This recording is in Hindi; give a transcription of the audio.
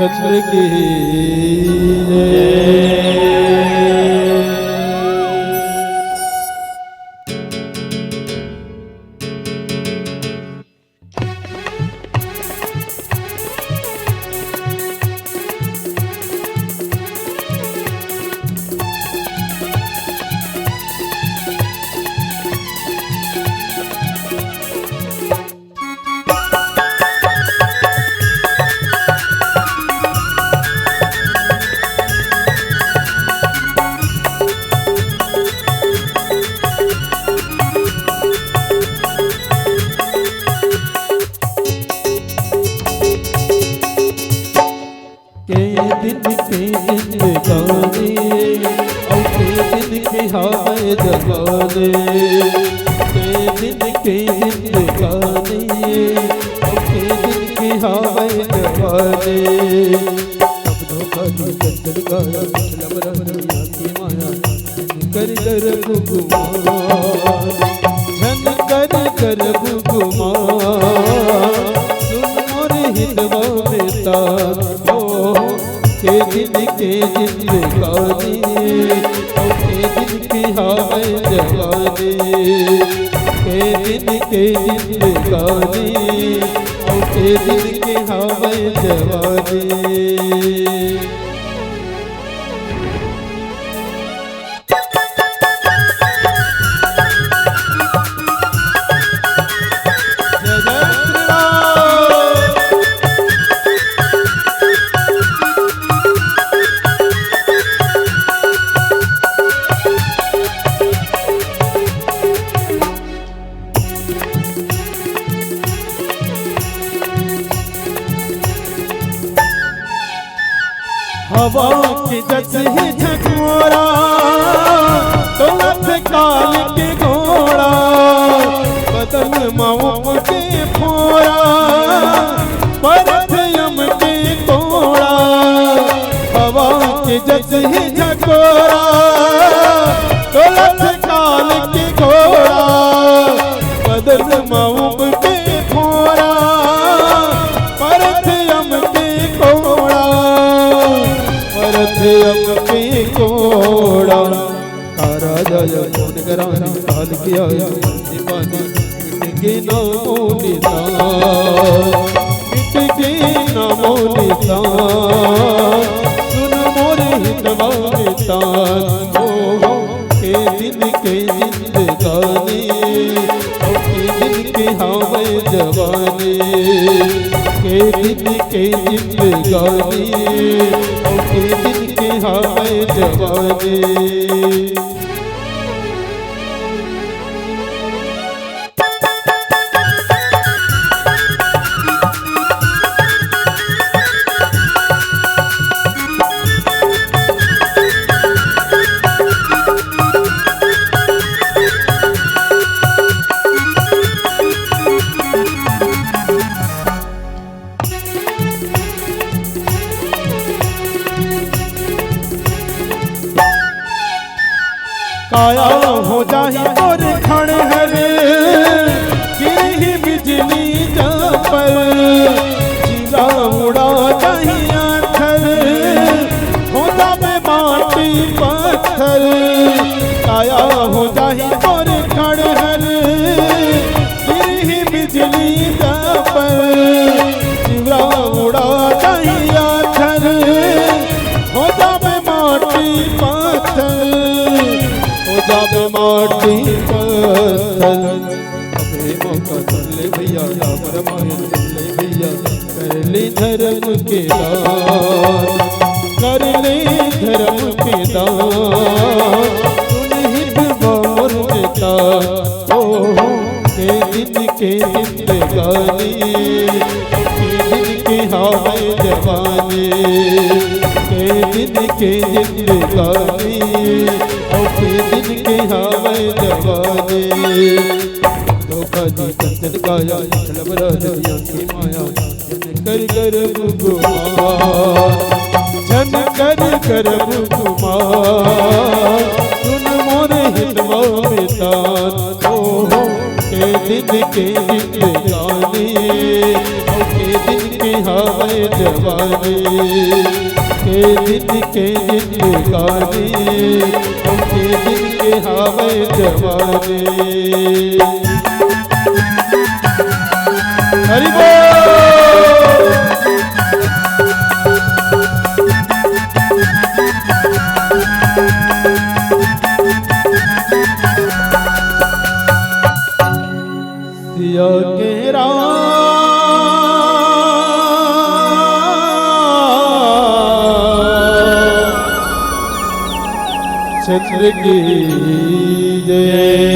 रामचंद्र की जय। हाय जगाने के दिन जिंदगानी के दिन की हाय जगाने अब धोखा दी चंदन गाया लब रमरिया की माया कर कर भुगुमान झन कर कर भुगुमान सुन मोर हितवा बेता के दिन जिंदगानी हाय जवानी के दिन जिंदगानी के दिन की हाय जवानी। हवा की जस ही झकोरा तो लथ काल के घोड़ा बदन माओ के फोड़ा परथ यम के कोड़ा। हवा की जस ही झकोरा तो लथ काल के घोड़ा बदन माओ के फोड़ा परथ यम के कोड़ा अपनी कोड़ा कारा जय कौन करानी काल किया दीवानी मिटके नामो निशान मिटके नामो निशान सुन मोरे हितवा निशान हो के दिन जिंदगानी के दिन की हाय जवानी के दिन जिंदगानी के दिन की हाय जवानी। काया हो जाही और खड़े हरे गिरी बिजली जा पर जीरा उड़ा जाही आथर होता में माटी पत्थर। काया हो जाही और खड़े हरे गिरी बिजली जा पर जीरा उड़ा जाही आथर होता में माटी पत्थर जब माटी पत्थर। अबे मौका चले भैया राम रामायण चले भैया कर ले धर्म के दान कर ले धर्म के दान सुन हित मोर बेटा ओ के दिन जिंदगानी के दिन की हाय जवानी के दिन जिंदगानी के दिन की हाय जवानी। धोखा दी चंदन गाया लब रमरिया की माया कर कर भुगुमान झन कर कर भुगुमान सुन मोरे हितवा बेतान ओ के दिन जिंदगानी के दिन की हवे जवानी के दिन गानी के दिन के हवे जवानी। हरि बोल। सिया के चंद्र की जय।